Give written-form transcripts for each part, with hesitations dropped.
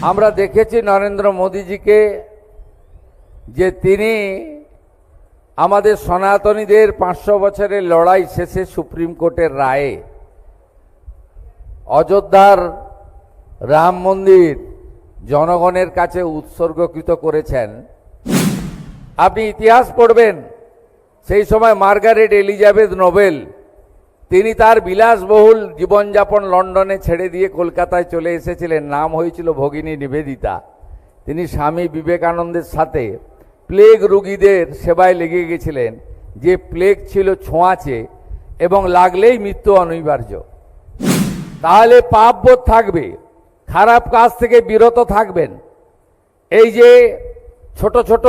আমরা দেখেছি নরেন্দ্র মোদীজিকে যে তিনি আমাদের সনাতনীদের 500 বছরের লড়াই শেষে সুপ্রিম কোর্টের রায়ে অযোধ্যার রাম মন্দির জনগণের কাছে উৎসর্গকৃত করেছেন। আপনি ইতিহাস পড়বেন, সেই সময় মার্গারেট এলিজাবেথ নোবেল তিনি তার বিলাসবহুল জীবনযাপন লন্ডনে ছেড়ে দিয়ে কলকাতায় চলে এসেছিলেন। নাম হয়েছিল ভগিনী নিবেদিতা। তিনি স্বামী বিবেকানন্দের সাথে প্লেগ রোগীদের সেবায় লেগে গেছিলেন, যে প্লেগ ছিল ছোঁয়াচে এবং লাগলেই মৃত্যু অনিবার্য। তাহলে পাপবোধ থাকবে, খারাপ কাজ থেকে বিরত থাকবেন। এই যে ছোট ছোট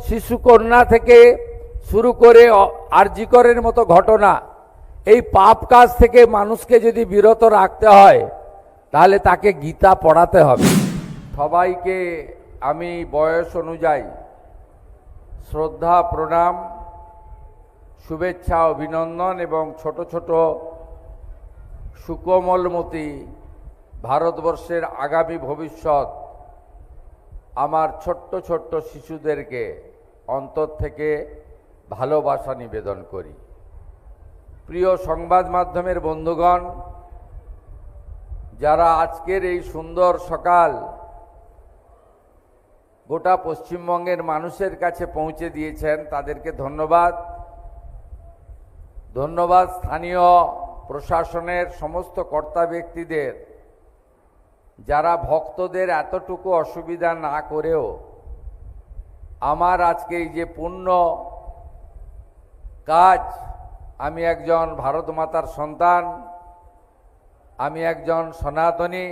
শিশু কন্যা থেকে শুরু করে আরজিকরের মতো ঘটনা, এই পাপ কাজ থেকে মানুষকে যদি বিরত রাখতে হয় তাহলে তাকে গীতা পড়াতে হবে। সবাইকে আমি বয়স অনুযায়ী শ্রদ্ধা, প্রণাম, শুভেচ্ছা, অভিনন্দন এবং ছোট ছোট সুকোমলমতি ভারতবর্ষের আগামী ভবিষ্যৎ আমার ছোট্ট ছোট্ট শিশুদেরকে অন্তর থেকে ভালোবাসা নিবেদন করি। প্রিয় সংবাদ মাধ্যমের বন্ধুগণ, যারা আজকের এই সুন্দর সকাল গোটা পশ্চিমবঙ্গের মানুষের কাছে পৌঁছে দিয়েছেন, তাদেরকে ধন্যবাদ। ধন্যবাদ স্থানীয় প্রশাসনের সমস্ত কর্তা ব্যক্তিদের, যারা ভক্তদের এতটুকু অসুবিধা না করেও আমার আজকে এই যে পুণ্য কাজ, আমি একজন ভারত মাতার সন্তান, আমি একজন সনাতনী,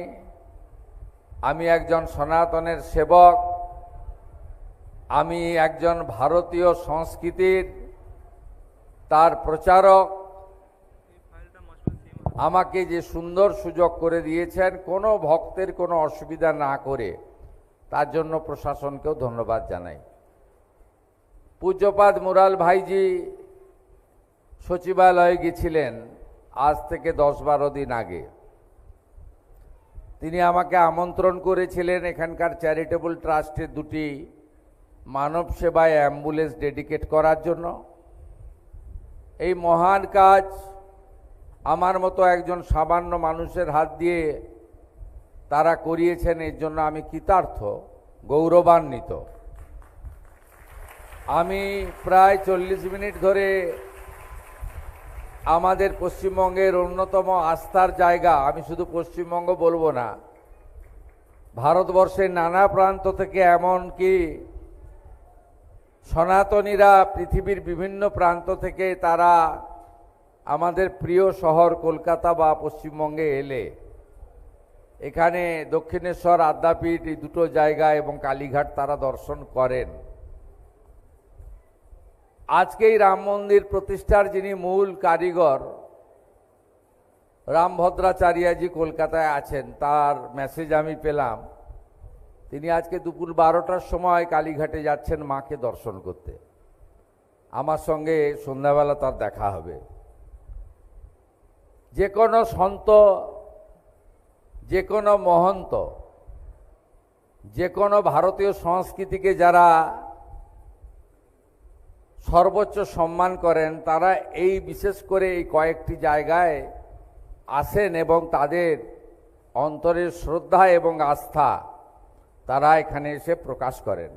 আমি একজন সনাতনের সেবক, আমি একজন ভারতীয় সংস্কৃতির তার প্রচারক। আমাকে যে সুন্দর সুযোগ করে দিয়েছেন, কোনো ভক্তের কোনো অসুবিধা না করে, তার জন্য প্রশাসনকেও ধন্যবাদ জানাই। পূজ্যপাদ মুরাল ভাইজি সচিবালয়ে গেছিলেন আজ থেকে 10-12 দিন আগে। তিনি আমাকে আমন্ত্রণ করেছিলেন এখানকার চ্যারিটেবল ট্রাস্টের 2টি মানব সেবায় অ্যাম্বুলেন্স ডেডিকেট করার জন্য। এই মহান কাজ আমার মতো একজন সামান্য মানুষের হাত দিয়ে তারা করিয়েছেন, এর জন্য আমি কৃতার্থ, গৌরবান্বিত। আমি প্রায় 40 মিনিট ধরে আমাদের পশ্চিমবঙ্গের অন্যতম আস্থার জায়গা, আমি শুধু পশ্চিমবঙ্গ বলবো না, ভারতবর্ষের নানা প্রান্ত থেকে, এমনকি সনাতনীরা পৃথিবীর বিভিন্ন প্রান্ত থেকে তারা আমাদের প্রিয় শহর কলকাতা বা পশ্চিমবঙ্গে এলে এখানে দক্ষিণেশ্বর, আদ্যাপীঠ, এই 2টো জায়গা এবং কালীঘাট তারা দর্শন করেন। আজকে এই রাম মন্দির প্রতিষ্ঠার যিনি মূল কারিগর রামভদ্রাচার্যজি কলকাতায় আছেন, তার মেসেজ আমি পেলাম। তিনি আজকে দুপুর 12টার সময় কালীঘাটে যাচ্ছেন মাকে দর্শন করতে। আমার সঙ্গে সন্ধ্যাবেলা তার দেখা হবে। যে কোনো সন্ত, যে কোনো মহন্ত, যে কোনো ভারতীয় সংস্কৃতিকে যারা সর্বোচ্চ সম্মান করেন, তারা এই বিশেষ করে এই কয়েকটি জায়গায় আসেন এবং তাদের অন্তরের শ্রদ্ধা এবং আস্থা তারা এখানে এসে প্রকাশ করেন।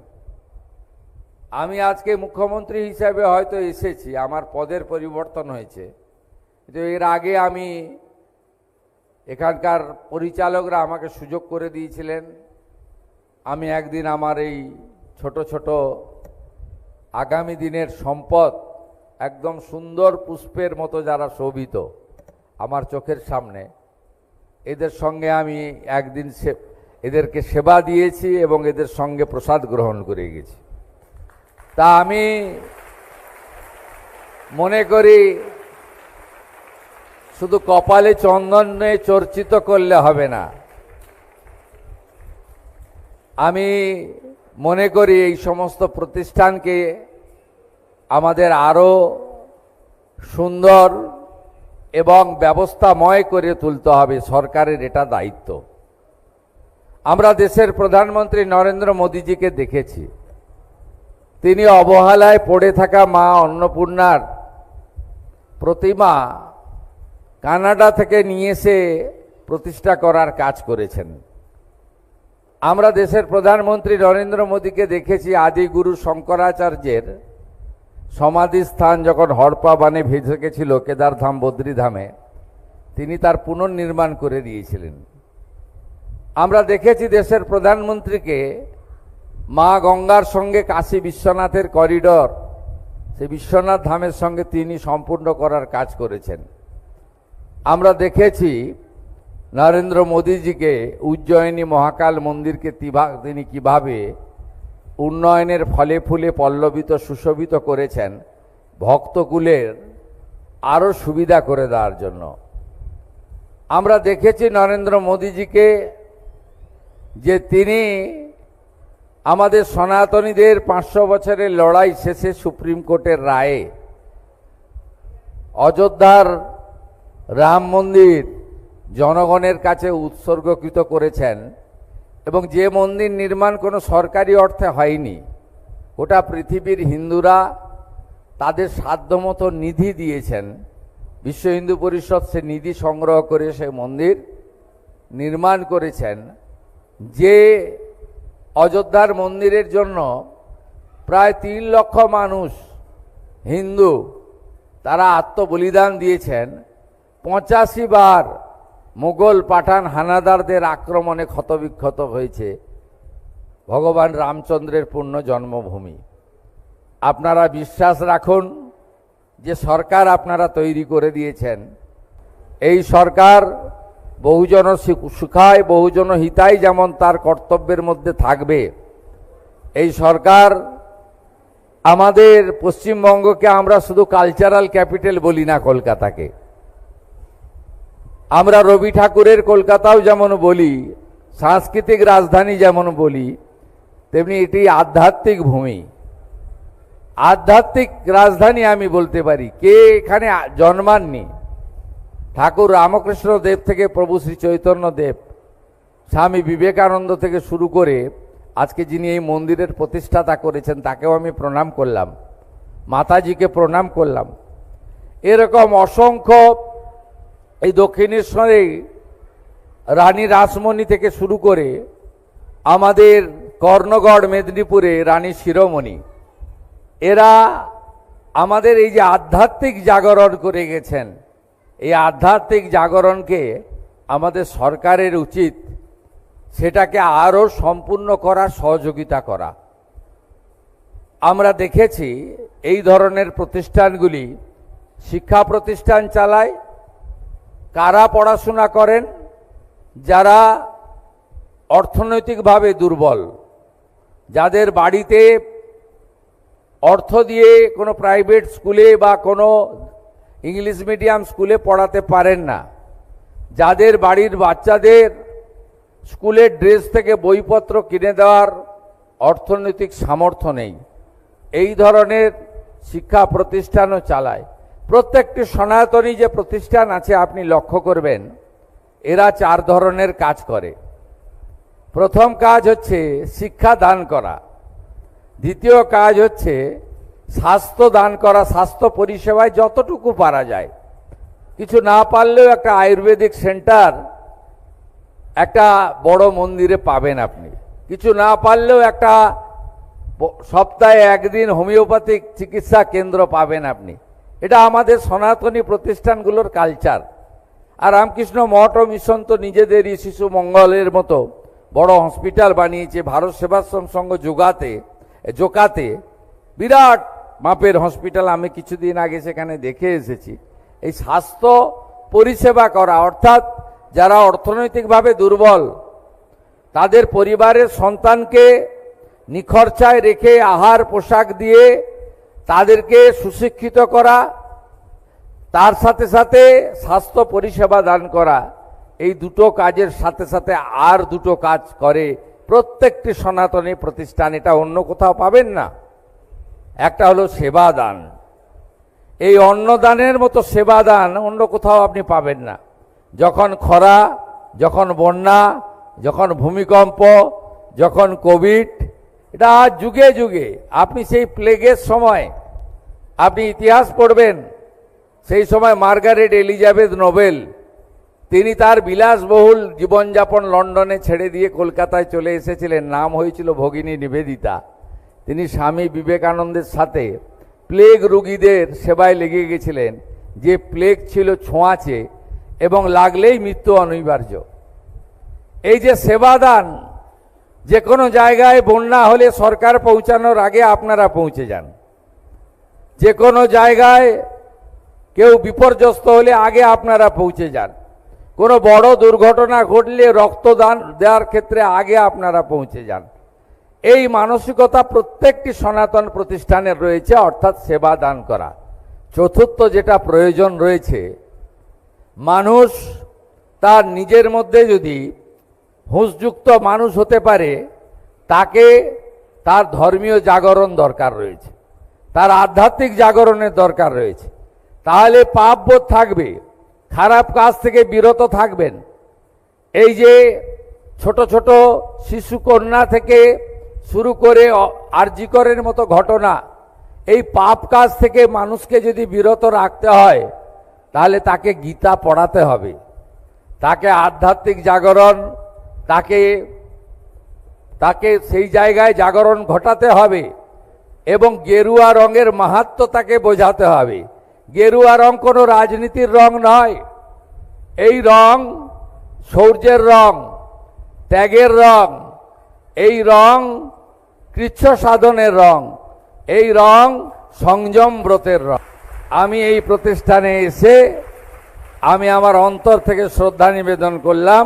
আমি আজকে মুখ্যমন্ত্রী হিসাবে হয়তো এসেছি, আমার পদের পরিবর্তন হয়েছে, কিন্তু এর আগে আমি এখানকার পরিচালকরা আমাকে সুযোগ করে দিয়েছিলেন। আমি একদিন আমার এই ছোট ছোট আগামী দিনের সম্পদ, একদম সুন্দর পুষ্পের মতো যারা শোভিত আমার চোখের সামনে, এদের সঙ্গে আমি একদিন এদেরকে সেবা দিয়েছি এবং এদের সঙ্গে প্রসাদ গ্রহণ করে গেছি। তা আমি মনে করি শুধু কপালে চন্দন নিয়ে চর্চিত করলে হবে না। আমি মনে করি এই সমস্ত প্রতিষ্ঠানকে আমাদের আরো সুন্দর এবং ব্যবস্থাময় করে তুলতে হবে, সরকারের এটা দায়িত্ব। আমরা দেশের প্রধানমন্ত্রী নরেন্দ্র মোদীজিকে দেখেছি, তিনি অবহেলায় পড়ে থাকা মা অন্নপূর্ণার প্রতিমা কানাডা থেকে নিয়ে এসে প্রতিষ্ঠা করার কাজ করেছেন। আমরা দেশের প্রধানমন্ত্রী নরেন্দ্র মোদীকে দেখেছি আদিগুরু শঙ্করাচার্যের সমাধিস্থান যখন হড়পা বানে ভেসে গেছিল কেদারধাম বদ্রীধামে, তিনি তার পুনর্নির্মাণ করে দিয়েছিলেন। আমরা দেখেছি দেশের প্রধানমন্ত্রীকে মা গঙ্গার সঙ্গে কাশী বিশ্বনাথের করিডর, সেই বিশ্বনাথ ধামের সঙ্গে তিনি সম্পূর্ণ করার কাজ করেছেন। আমরা দেখেছি নরেন্দ্র মোদীজিকে উজ্জয়িনী মহাকাল মন্দিরকে তিনি কিভাবে উন্নয়নের ফলে ফুলে পল্লবিত সুশোভিত করেছেন ভক্তকুলের আরও সুবিধা করে দেওয়ার জন্য। আমরা দেখেছি নরেন্দ্র মোদীজিকে যে তিনি আমাদের সনাতনীদের 500 বছরের লড়াই শেষে সুপ্রিম কোর্টের রায়ে অযোধ্যার রাম মন্দির জনগণের কাছে উৎসর্গকৃত করেছেন, এবং যে মন্দির নির্মাণ কোনো সরকারি অর্থে হয়নি, গোটা পৃথিবীর হিন্দুরা তাদের সাধ্যমতো নিধি দিয়েছেন। বিশ্ব হিন্দু পরিষদ সে নিধি সংগ্রহ করে সেই মন্দির নির্মাণ করেছেন। যে অযোধ্যার মন্দিরের জন্য প্রায় 3 লক্ষ মানুষ হিন্দু তারা আত্মবলিদান দিয়েছেন, 85 বার মুঘল পাঠান হানাদারদের আক্রমণে ক্ষতবিক্ষত হয়েছে ভগবান রামচন্দ্রের পূর্ণ জন্মভূমি। আপনারা বিশ্বাস রাখুন যে সরকার আপনারা তৈরি করে দিয়েছেন, এই সরকার বহুজন সুখায় বহুজন হিতায় যেমন তার কর্তব্যের মধ্যে থাকবে, এই সরকার আমাদের পশ্চিমবঙ্গকে আমরা শুধু কালচারাল ক্যাপিটাল বলি না, কলকাতাকে আমরা রবি ঠাকুরের কলকাতাও যেমন বলি, সাংস্কৃতিক রাজধানী যেমন বলি, তেমনি এটি আধ্যাত্মিক ভূমি, আধ্যাত্মিক রাজধানী আমি বলতে পারি। কে এখানে জন্মাননি? ঠাকুর রামকৃষ্ণ দেব থেকে প্রভু শ্রী চৈতন্য দেব, স্বামী বিবেকানন্দ থেকে শুরু করে আজকে যিনি এই মন্দিরের প্রতিষ্ঠাতা করেছেন তাকেও আমি প্রণাম করলাম, মাতাজিকে প্রণাম করলাম। এরকম অসংখ্য এই দক্ষিণেশ্বরে রানী রাসমণি থেকে শুরু করে আমাদের কর্ণগড় মেদিনীপুরে রানী শিরোমণি, এরা আমাদের এই যে আধ্যাত্মিক জাগরণ করে গেছেন, এই আধ্যাত্মিক জাগরণকে আমাদের সরকারের উচিত সেটাকে আরও সম্পূর্ণ করা, সহযোগিতা করা। আমরা দেখেছি এই ধরনের প্রতিষ্ঠানগুলি শিক্ষা প্রতিষ্ঠান চালায়। কারা পড়াশোনা করেন? যারা অর্থনৈতিকভাবে দুর্বল, যাদের বাড়িতে অর্থ দিয়ে কোনো প্রাইভেট স্কুলে বা কোনো ইংলিশ মিডিয়াম স্কুলে পড়াতে পারেন না, যাদের বাড়ির বাচ্চাদের স্কুলের ড্রেস থেকে বইপত্র কিনে দেওয়ার অর্থনৈতিক সামর্থ্য নেই, এই ধরনের শিক্ষা প্রতিষ্ঠানও চালায়। প্রত্যেকটি সনাতনী যে প্রতিষ্ঠান আছে আপনি লক্ষ্য করবেন এরা 4 ধরনের কাজ করে। প্রথম কাজ হচ্ছে শিক্ষা দান করা, দ্বিতীয় কাজ হচ্ছে স্বাস্থ্য দান করা, স্বাস্থ্য পরিষেবায় যতটুকু পারা যায়, কিছু না পারলেও একটা আয়ুর্বেদিক সেন্টার একটা বড় মন্দিরে পাবেন আপনি, কিছু না পারলেও একটা সপ্তাহে 1 দিন হোমিওপ্যাথিক চিকিৎসা কেন্দ্র পাবেন আপনি। এটা আমাদের সনাতনী প্রতিষ্ঠানগুলোর কালচার। আর রামকৃষ্ণ মঠ ও মিশন তো নিজেদেরই শিশু মঙ্গলের মতো বড় হসপিটাল বানিয়েছে, ভারত সেবাশ্রম সংঘ জোকাতে বিরাট মাপের হসপিটাল, আমি কিছুদিন আগে সেখানে দেখে এসেছি। এই স্বাস্থ্য পরিষেবা করা, অর্থাৎ যারা অর্থনৈতিকভাবে দুর্বল তাদের পরিবারের সন্তানকে নিখরচায় রেখে আহার পোশাক দিয়ে তাদেরকে সুশিক্ষিত করা, তার সাথে সাথে স্বাস্থ্য পরিষেবা দান করা, এই দুটো কাজের সাথে সাথে আর দুটো কাজ করে প্রত্যেকটি সনাতনী প্রতিষ্ঠান, এটা অন্য কোথাও পাবেন না। একটা হলো সেবা দান। এই অন্নদানের মতো সেবা দান অন্য কোথাও আপনি পাবেন না। যখন খরা, যখন বন্যা, যখন ভূমিকম্প, যখন কোভিড, এটা আজ যুগে যুগে। আপনি সেই প্লেগের সময় আপনি ইতিহাস পড়বেন, সেই সময় মার্গারেট এলিজাবেথ নোবেল তিনি তার বিলাসবহুল জীবনযাপন লন্ডনে ছেড়ে দিয়ে কলকাতায় চলে এসেছিলেন। নাম হয়েছিল ভগিনী নিবেদিতা। তিনি স্বামী বিবেকানন্দের সাথে প্লেগ রোগীদের সেবায় লেগে গেছিলেন, যে প্লেগ ছিল ছোঁয়াচে এবং লাগলেই মৃত্যু অনিবার্য। এই যে সেবাদান, যে কোনো জায়গায় বন্যা হলে সরকার পৌঁছানোর আগে আপনারা পৌঁছে যান। যে কোনো জায়গায় কেউ বিপর্যস্ত হলে আগে আপনারা পৌঁছে যান। কোনো বড় দুর্ঘটনা ঘটলে রক্তদান দেওয়ার ক্ষেত্রে আগে আপনারা পৌঁছে যান। এই মানসিকতা প্রত্যেকটি সনাতন প্রতিষ্ঠানের রয়েছে, অর্থাৎ সেবা দান করা। চতুর্থ যেটা প্রয়োজন রয়েছে, মানুষ তার নিজের মধ্যে যদি হুঁশযুক্ত মানুষ হতে পারে, তাকে তার ধর্মীয় জাগরণ দরকার রয়েছে, তার আধ্যাত্মিক জাগরণের দরকার রয়েছে। তাহলে পাপবোধ থাকবে, খারাপ কাজ থেকে বিরত থাকবেন। এই যে ছোট ছোট শিশু কন্যা থেকে শুরু করে আরজিকরের মতো ঘটনা, এই পাপ কাজ থেকে মানুষকে যদি বিরত রাখতে হয়, তাহলে তাকে গীতা পড়াতে হবে, তাকে আধ্যাত্মিক জাগরণ, তাকে সেই জায়গায় জাগরণ ঘটাতে হবে এবং গেরুয়া রঙের মাহাত্ম্য তাকে বোঝাতে হবে। গেরুয়া রং কোনো রাজনীতির রং নয়। এই রং শৌর্যের রং, ত্যাগের রং, এই রং কৃচ্ছ সাধনের রং, এই রং সংযম ব্রতের রং। আমি এই প্রতিষ্ঠানে এসে আমি আমার অন্তর থেকে শ্রদ্ধা নিবেদন করলাম।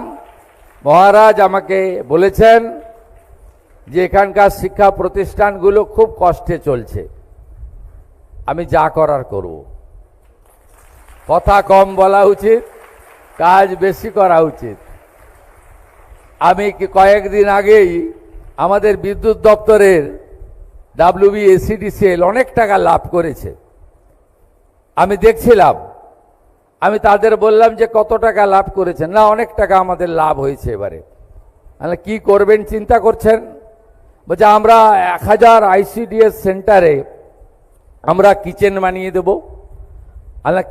মহারাজ আমাকে বলেছেন যে এখানকার শিক্ষা প্রতিষ্ঠানগুলো খুব কষ্টে চলছে, আমি যা করার করব। কথা কম বলা উচিত, কাজ বেশি করা উচিত। আমি কয়েকদিন আগেই আমাদের বিদ্যুৎ দপ্তরের WBSEDCL অনেক টাকা লাভ করেছে, আমি দেখছিলাম। আমি তাদের বললাম যে কত টাকা লাভ করেছেন? না, অনেক টাকা আমাদের লাভ হয়েছে এবারে। কি করবেন চিন্তা করছেন? বলছে আমরা 1000 ICDS সেন্টারে আমরা কিচেন বানিয়ে দেব।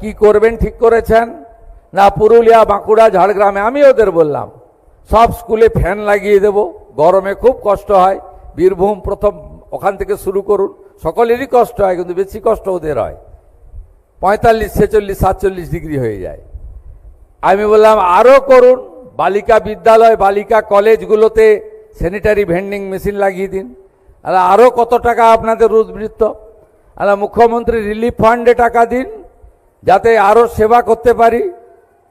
কি করবেন ঠিক করেছেন? না, পুরুলিয়া, বাঁকুড়া, ঝাড়গ্রামে। আমি ওদের বললাম সব স্কুলে ফ্যান লাগিয়ে দেব, গরমে খুব কষ্ট হয়। বীরভূম প্রথম, ওখান থেকে শুরু করুন। সকলেরই কষ্ট হয়, কিন্তু বেশি কষ্ট ওদের হয়, 45, 46, 47 ডিগ্রি হয়ে যায়। আমি বললাম আরও করুন, বালিকা বিদ্যালয়, বালিকা কলেজগুলোতে স্যানিটারি ভেন্ডিং মেশিন লাগিয়ে দিন। আরও কত টাকা আপনাদের উদ্বৃত্ত? মুখ্যমন্ত্রী রিলিফ ফান্ডে টাকা দিন, যাতে আরও সেবা করতে পারি।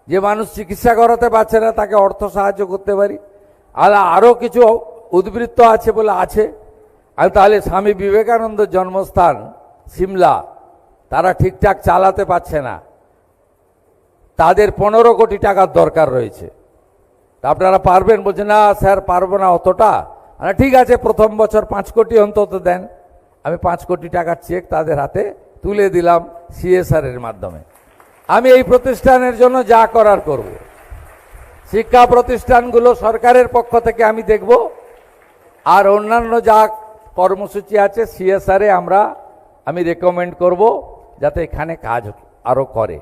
যে মানুষ চিকিৎসা করাতে পারছে না, তাকে অর্থ সাহায্য করতে পারি। আরও কিছু উদ্বৃত্ত আছে বলে আছে। আর তাহলে স্বামী বিবেকানন্দের জন্মস্থান সিমলা, তারা ঠিকঠাক চালাতে পারছে না, তাদের 15 কোটি টাকার দরকার রয়েছে। তা আপনারা পারবেন? বলছে না স্যার, পারবো না অতটা। ঠিক আছে, প্রথম বছর 5 কোটি অন্তত দেন। আমি 5 কোটি টাকার চেক তাদের হাতে তুলে দিলাম CSR এর মাধ্যমে। আমি এই প্রতিষ্ঠানের জন্য যা করার করব। শিক্ষা প্রতিষ্ঠানগুলো সরকারের পক্ষ থেকে আমি দেখব, আর অন্যান্য যা কর্মসূচি আছে CSR এ আমি রেকমেন্ড করব যাতে এখানে কাজ আরও করে।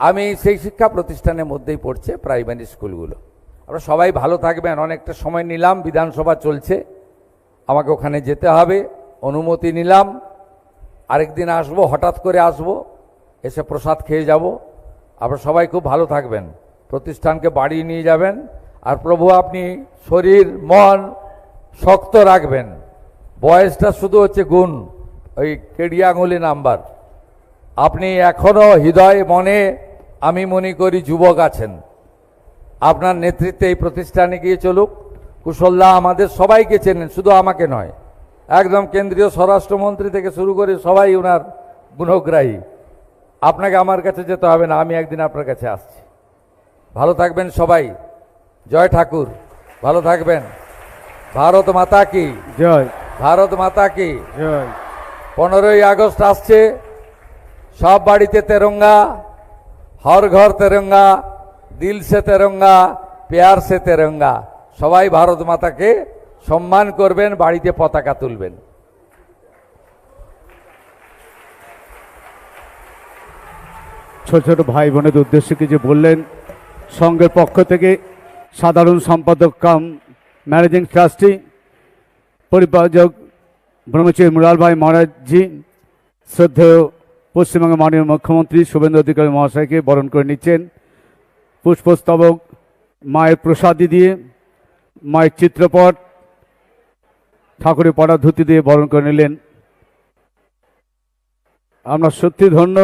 আমি সেই শিক্ষা প্রতিষ্ঠানের মধ্যেই পড়ছে প্রাইমারি স্কুলগুলো। আমরা সবাই ভালো থাকবেন। অনেকটা সময় নিলাম, বিধানসভা চলছে, আমাকে ওখানে যেতে হবে, অনুমতি নিলাম। আরেকদিন আসবো, হঠাৎ করে আসবো, এসে প্রসাদ খেয়ে যাব। আপনারা সবাই খুব ভালো থাকবেন, প্রতিষ্ঠানকে বাড়িয়ে নিয়ে যাবেন। আর প্রভু আপনি শরীর মন শক্ত রাখবেন। বয়সটা শুধু হচ্ছে গুণ, ওই কেডি আঙুলি নাম্বার। আপনি এখনো হৃদয় মনে আমি মনে করি যুবক আছেন। আপনার নেতৃত্বে এই প্রতিষ্ঠানে গিয়ে চলুক। কুশলদা আমাদের সবাইকে চেনেন, শুধু আমাকে নয়, একদম কেন্দ্রীয় স্বরাষ্ট্রমন্ত্রী থেকে শুরু করে সবাই ওনার গুণগ্রাহী। আপনাকে আমার কাছে যেতে হবে না, আমি একদিন আপনার কাছে আসছি। ভালো থাকবেন সবাই। জয় ঠাকুর, ভালো থাকবেন। ভারত মাতা কি জয়, ভারত মাতা কি জয়। 15ই আগস্ট আসছে, সব বাড়িতে তেরঙ্গা, হর ঘর তেরঙ্গা, দিল সে তেরঙ্গা, প্যার সে তেরঙ্গা। সবাই ভারত মাতাকে সম্মান করবেন, বাড়িতে পতাকা তুলবেন। ছোট ছোট ভাই বোনের উদ্দেশ্যে কিছু বললেন সংঘের পক্ষ থেকে সাধারণ সম্পাদক কাম ম্যানেজিং ট্রাস্টি পরিপালক ব্রহ্মচারী মুরাল ভাই মহারাজজি, শ্রদ্ধেয় পশ্চিমবঙ্গের মাননীয় মুখ্যমন্ত্রী শুভেন্দু অধিকারী মহাশয়কে বরণ করে নিচ্ছেন। পুষ্পস্তবক মায়ের প্রসাদী দিয়ে, মায়ের চিত্রপট, ঠাকুরের পরা ধুতি দিয়ে বরণ করে নিলেন। আমরা সত্যি ধন্য।